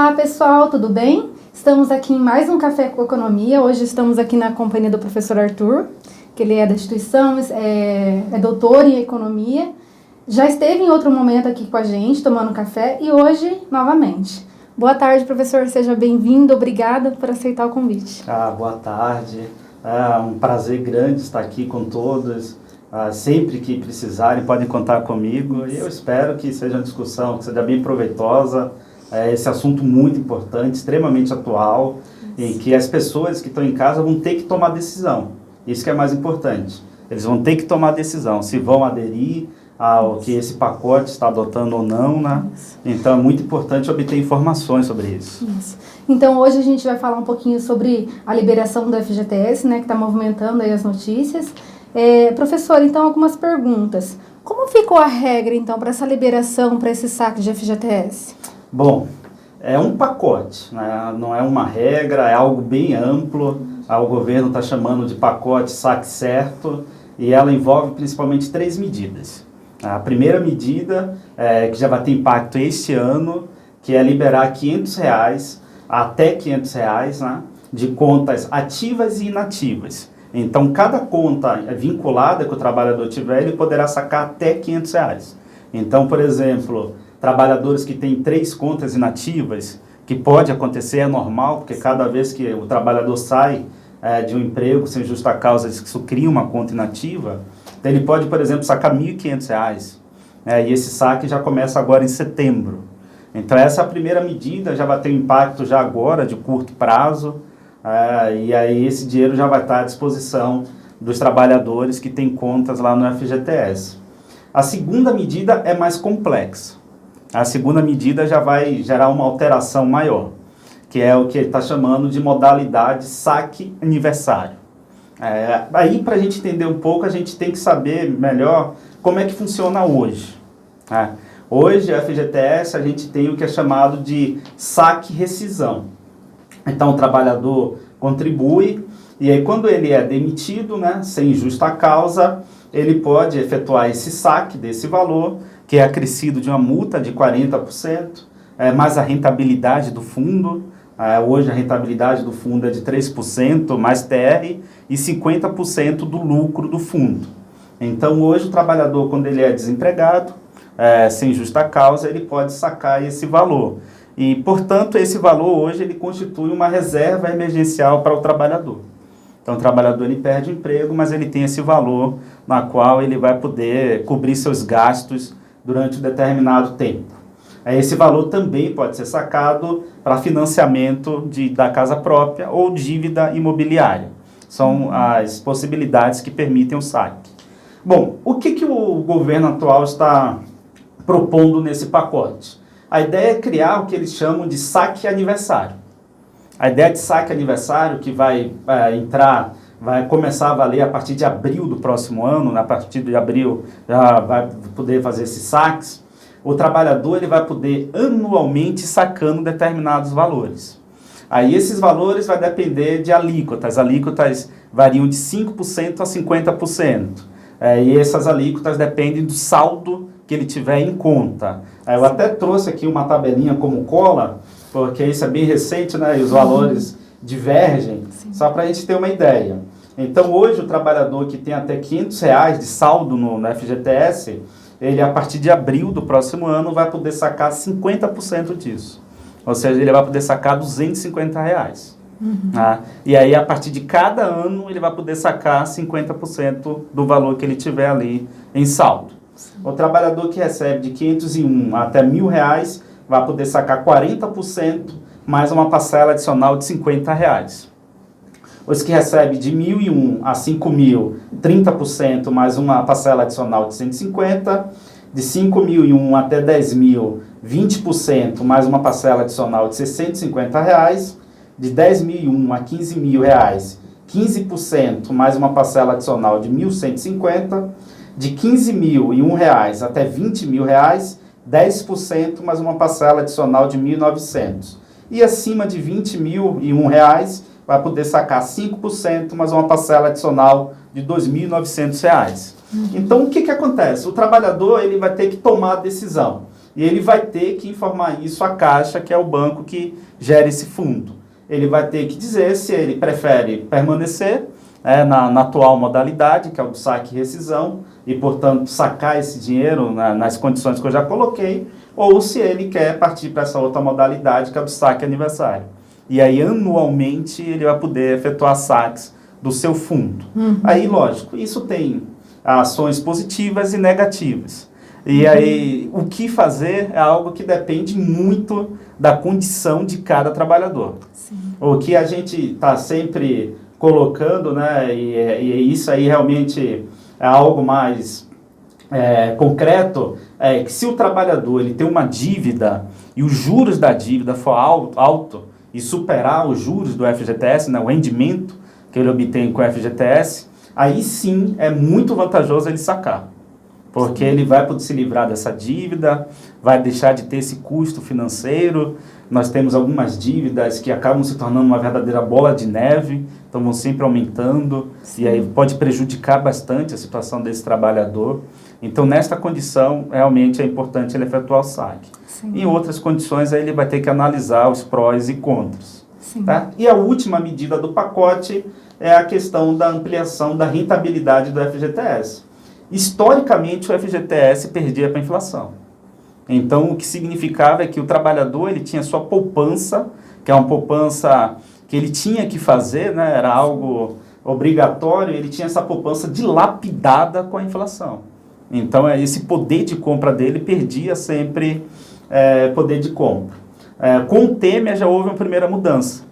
Olá pessoal, tudo bem? Estamos aqui em mais um Café com Economia. Hoje estamos aqui na companhia do professor Arthur, que ele é da instituição, é doutor em Economia. Já esteve em outro momento aqui com a gente, tomando café, e hoje, novamente. Boa tarde, professor, seja bem-vindo, obrigada por aceitar o convite. Boa tarde, é um prazer grande estar aqui com todos. Sempre que precisarem podem contar comigo e eu espero que seja uma discussão que seja bem proveitosa, esse assunto muito importante, extremamente atual, em que as pessoas que estão em casa vão ter que tomar decisão, isso que é mais importante, eles vão ter que tomar decisão, se vão aderir ao que esse pacote está adotando ou não, né? Então é muito importante obter informações sobre isso. Então hoje a gente vai falar um pouquinho sobre a liberação do FGTS, né, que está movimentando aí as notícias. Professor, então algumas perguntas. Como ficou a regra, então, para essa liberação, para esse saque de FGTS? Bom, é um pacote, né? Não é uma regra, é algo bem amplo. O governo está chamando de pacote saque certo e ela envolve principalmente 3 medidas. A primeira medida, que já vai ter impacto este ano, que é liberar R$500 até R$500, né, de contas ativas e inativas. Então, cada conta vinculada que o trabalhador tiver, ele poderá sacar até R$500. Então, por exemplo, trabalhadores que têm 3 contas inativas, que pode acontecer, é normal, porque cada vez que o trabalhador sai de um emprego sem justa causa, isso cria uma conta inativa, então ele pode, por exemplo, sacar R$1.500. E esse saque já começa agora em setembro. Então, essa é a primeira medida, já vai ter um impacto já agora, de curto prazo, e aí esse dinheiro já vai estar à disposição dos trabalhadores que têm contas lá no FGTS. A segunda medida é mais complexa. A segunda medida já vai gerar uma alteração maior, que é o que ele está chamando de modalidade saque aniversário. Aí, para a gente entender um pouco, a gente tem que saber melhor como é que funciona hoje. Hoje, a FGTS, a gente tem o que é chamado de saque-rescisão. Então, o trabalhador contribui e aí quando ele é demitido, né, sem justa causa, ele pode efetuar esse saque desse valor, que é acrescido de uma multa de 40%, mais a rentabilidade do fundo. Hoje a rentabilidade do fundo é de 3%, mais TR, e 50% do lucro do fundo. Então, hoje o trabalhador, quando ele é desempregado, sem justa causa, ele pode sacar esse valor. E, portanto, esse valor hoje ele constitui uma reserva emergencial para o trabalhador. Então, o trabalhador ele perde o emprego, mas ele tem esse valor na qual ele vai poder cobrir seus gastos durante um determinado tempo. Esse valor também pode ser sacado para financiamento da casa própria ou dívida imobiliária. São as possibilidades que permitem o saque. Bom, o que o governo atual está propondo nesse pacote? A ideia é criar o que eles chamam de saque aniversário. A ideia de saque aniversário que vai começar a valer a partir de abril do próximo ano, a partir de abril já vai poder fazer esses saques, o trabalhador ele vai poder anualmente sacando determinados valores. Aí esses valores vai depender de alíquotas. As alíquotas variam de 5% a 50%. E essas alíquotas dependem do saldo que ele tiver em conta. Eu até trouxe aqui uma tabelinha como cola, porque isso é bem recente, né? E os valores divergem, só para a gente ter uma ideia. Então, hoje, o trabalhador que tem até R$500 de saldo no FGTS, ele, a partir de abril do próximo ano, vai poder sacar 50% disso. Ou seja, ele vai poder sacar R$250. E aí, a partir de cada ano, ele vai poder sacar 50% do valor que ele tiver ali em saldo. O trabalhador que recebe de 501 até R$1.000 vai poder sacar 40% mais uma parcela adicional de R$50. Os que recebem de 1.001 a 5.000, 30% mais uma parcela adicional de 150. De 5.001 até 10.000, 20% mais uma parcela adicional de R$650. De 10.001 a 15.000, 15% mais uma parcela adicional de R$1.150. De R$15.001 até R$20.000, 10% mais uma parcela adicional de R$1.900. E acima de R$20.001, vai poder sacar 5% mais uma parcela adicional de R$2.900. Então, o que acontece? O trabalhador ele vai ter que tomar a decisão. E ele vai ter que informar isso à Caixa, que é o banco que gera esse fundo. Ele vai ter que dizer se ele prefere permanecer na atual modalidade, que é o do saque e rescisão, e, portanto, sacar esse dinheiro nas condições que eu já coloquei, ou se ele quer partir para essa outra modalidade, que é o do saque aniversário. E aí, anualmente, ele vai poder efetuar saques do seu fundo. Aí, lógico, isso tem ações positivas e negativas. E aí, o que fazer é algo que depende muito da condição de cada trabalhador. Sim. O que a gente está sempre colocando, né, e isso aí realmente é algo mais concreto, é que se o trabalhador ele tem uma dívida e os juros da dívida for alto e superar os juros do FGTS, né, o rendimento que ele obtém com o FGTS, aí sim é muito vantajoso ele sacar. Porque ele vai poder se livrar dessa dívida, vai deixar de ter esse custo financeiro. Nós temos algumas dívidas que acabam se tornando uma verdadeira bola de neve, então vão sempre aumentando, e aí pode prejudicar bastante a situação desse trabalhador. Então, nesta condição, realmente é importante ele efetuar o saque. Sim. Em outras condições, aí ele vai ter que analisar os prós e contras. Tá? E a última medida do pacote é a questão da ampliação da rentabilidade do FGTS. Historicamente, o FGTS perdia para a inflação. Então, o que significava é que o trabalhador ele tinha sua poupança, que é uma poupança que ele tinha que fazer, né, era algo obrigatório, ele tinha essa poupança dilapidada com a inflação. Então, esse poder de compra dele perdia sempre poder de compra. Com o Temer já houve uma primeira mudança.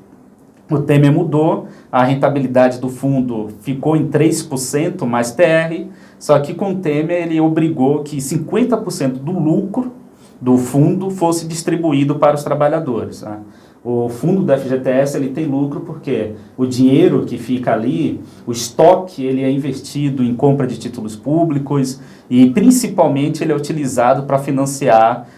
O Temer mudou, a rentabilidade do fundo ficou em 3% mais TR, só que com o Temer ele obrigou que 50% do lucro do fundo fosse distribuído para os trabalhadores. Né? O fundo do FGTS ele tem lucro porque o dinheiro que fica ali, o estoque, ele é investido em compra de títulos públicos e principalmente ele é utilizado para financiar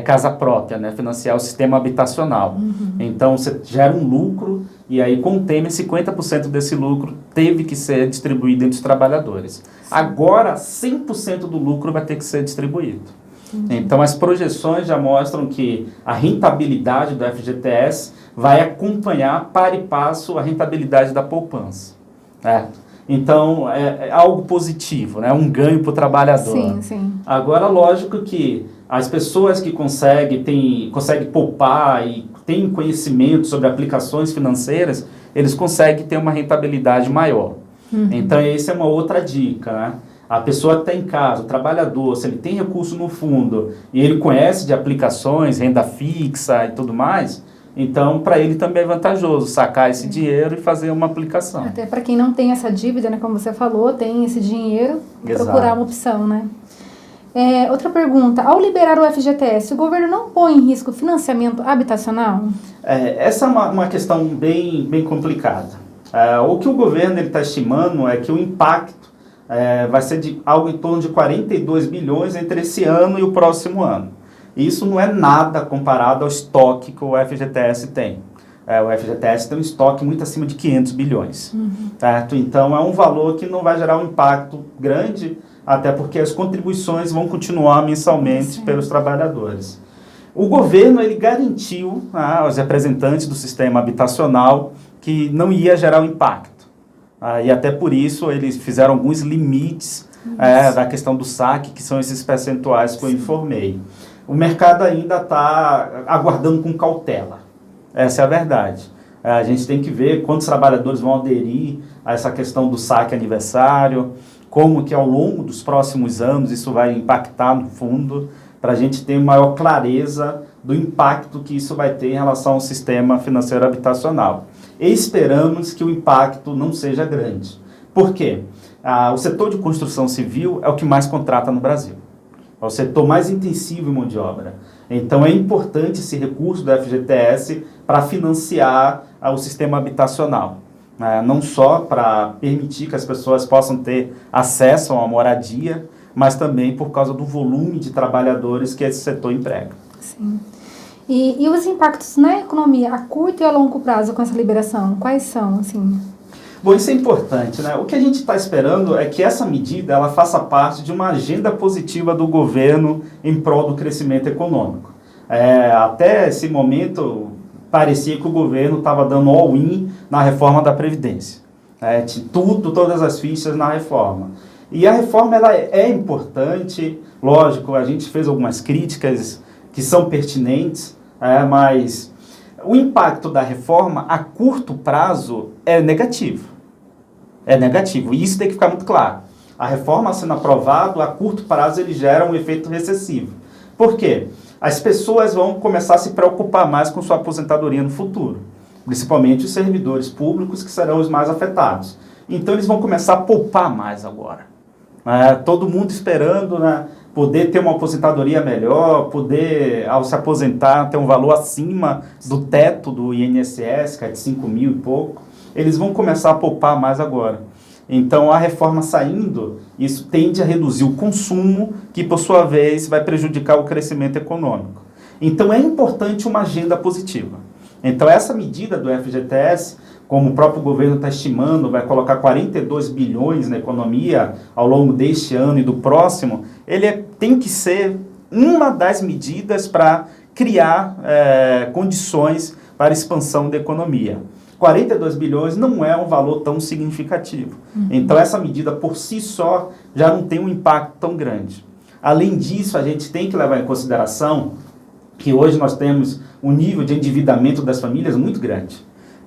casa própria, né? Financiar o sistema habitacional. Então você gera um lucro e aí com o Temer 50% desse lucro teve que ser distribuído entre os trabalhadores. Agora 100% do lucro vai ter que ser distribuído. Então as projeções já mostram que a rentabilidade do FGTS vai acompanhar para e passo a rentabilidade da poupança. Então é algo positivo, né? Um ganho para o trabalhador. Sim, sim. Agora, lógico que as pessoas que conseguem poupar e têm conhecimento sobre aplicações financeiras, eles conseguem ter uma rentabilidade maior. Então, essa é uma outra dica, né? A pessoa que está em casa, o trabalhador, se ele tem recurso no fundo e ele conhece de aplicações, renda fixa e tudo mais, então para ele também é vantajoso sacar esse dinheiro e fazer uma aplicação. Até para quem não tem essa dívida, né, como você falou, tem esse dinheiro, procurar uma opção, né? Outra pergunta, ao liberar o FGTS, o governo não põe em risco o financiamento habitacional? Essa é uma questão bem complicada. O que o governo está estimando é que o impacto vai ser de algo em torno de 42 bilhões entre esse ano e o próximo ano. Isso não é nada comparado ao estoque que o FGTS tem. O FGTS tem um estoque muito acima de 500 bilhões. Certo? Então, é um valor que não vai gerar um impacto grande, até porque as contribuições vão continuar mensalmente pelos trabalhadores. O governo ele garantiu aos representantes do sistema habitacional que não ia gerar um impacto. E até por isso eles fizeram alguns limites da questão do saque, que são esses percentuais que eu informei. O mercado ainda está aguardando com cautela. Essa é a verdade. A gente tem que ver quantos trabalhadores vão aderir a essa questão do saque aniversário, como que ao longo dos próximos anos isso vai impactar no fundo, para a gente ter maior clareza do impacto que isso vai ter em relação ao sistema financeiro habitacional. E esperamos que o impacto não seja grande. Por quê? O setor de construção civil é o que mais contrata no Brasil. É o setor mais intensivo em mão de obra. Então é importante esse recurso do FGTS para financiar o sistema habitacional. Não só para permitir que as pessoas possam ter acesso a uma moradia, mas também por causa do volume de trabalhadores que esse setor emprega. Sim. E os impactos na economia a curto e a longo prazo com essa liberação, quais são, assim? Bom, isso é importante, né? O que a gente está esperando é que essa medida ela faça parte de uma agenda positiva do governo em prol do crescimento econômico. Até esse momento, parecia que o governo estava dando all-in na reforma da Previdência. Todas as fichas na reforma. E a reforma ela é importante, lógico, a gente fez algumas críticas que são pertinentes, mas o impacto da reforma a curto prazo é negativo. É negativo, e isso tem que ficar muito claro. A reforma sendo aprovada, a curto prazo ele gera um efeito recessivo. Por quê? As pessoas vão começar a se preocupar mais com sua aposentadoria no futuro, principalmente os servidores públicos que serão os mais afetados. Então eles vão começar a poupar mais agora. Todo mundo esperando, né, poder ter uma aposentadoria melhor, poder, ao se aposentar, ter um valor acima do teto do INSS, que é de 5 mil e pouco. Eles vão começar a poupar mais agora. Então, a reforma saindo, isso tende a reduzir o consumo, que, por sua vez, vai prejudicar o crescimento econômico. Então, é importante uma agenda positiva. Então, essa medida do FGTS, como o próprio governo está estimando, vai colocar 42 bilhões na economia ao longo deste ano e do próximo, tem que ser uma das medidas para criar condições para a expansão da economia. 42 bilhões não é um valor tão significativo. Então, essa medida por si só já não tem um impacto tão grande. Além disso, a gente tem que levar em consideração que hoje nós temos um nível de endividamento das famílias muito grande.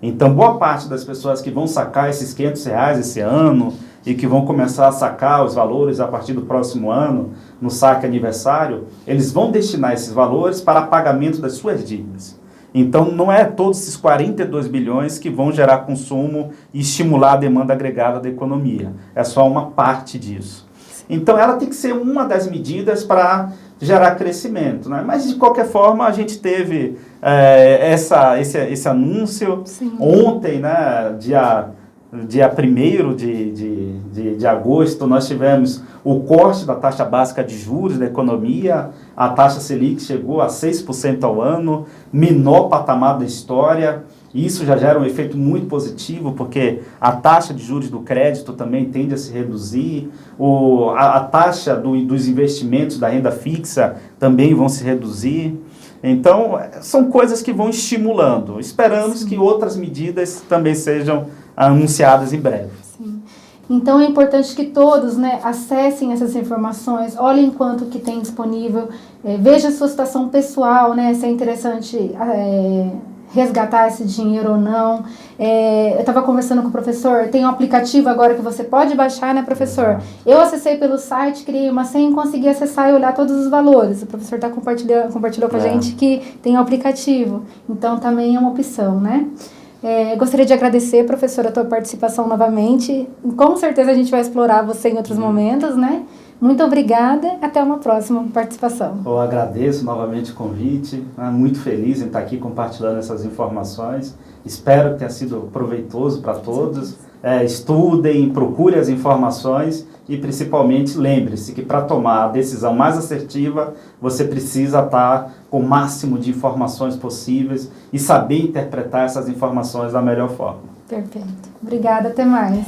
Então, boa parte das pessoas que vão sacar esses R$500 esse ano e que vão começar a sacar os valores a partir do próximo ano, no saque aniversário, eles vão destinar esses valores para pagamento das suas dívidas. Então, não é todos esses 42 bilhões que vão gerar consumo e estimular a demanda agregada da economia. É só uma parte disso. Então, ela tem que ser uma das medidas para gerar crescimento, né? Mas, de qualquer forma, a gente teve esse anúncio. Sim. Ontem, né, dia 1º de agosto, nós tivemos o corte da taxa básica de juros da economia. A taxa Selic chegou a 6% ao ano, menor patamar da história. Isso já gera um efeito muito positivo, porque a taxa de juros do crédito também tende a se reduzir, a taxa dos investimentos da renda fixa também vão se reduzir. Então, são coisas que vão estimulando. Esperamos que outras medidas também sejam anunciadas em breve. Sim. Então, é importante que todos, né, acessem essas informações, olhem quanto que tem disponível, veja a sua situação pessoal, né, se é interessante resgatar esse dinheiro ou não. Eu estava conversando com o professor, tem um aplicativo agora que você pode baixar, né, professor? Eu acessei pelo site, criei uma senha e consegui acessar e olhar todos os valores. O professor compartilhou com a gente que tem um aplicativo, então também é uma opção, né? Gostaria de agradecer, professora, a tua participação novamente. Com certeza a gente vai explorar você em outros momentos, né? Muito obrigada, até uma próxima participação. Eu agradeço novamente o convite, muito feliz em estar aqui compartilhando essas informações. Espero que tenha sido proveitoso para todos. Estudem, procurem as informações e, principalmente, lembre-se que para tomar a decisão mais assertiva, você precisa estar com o máximo de informações possíveis e saber interpretar essas informações da melhor forma. Perfeito. Obrigada, até mais.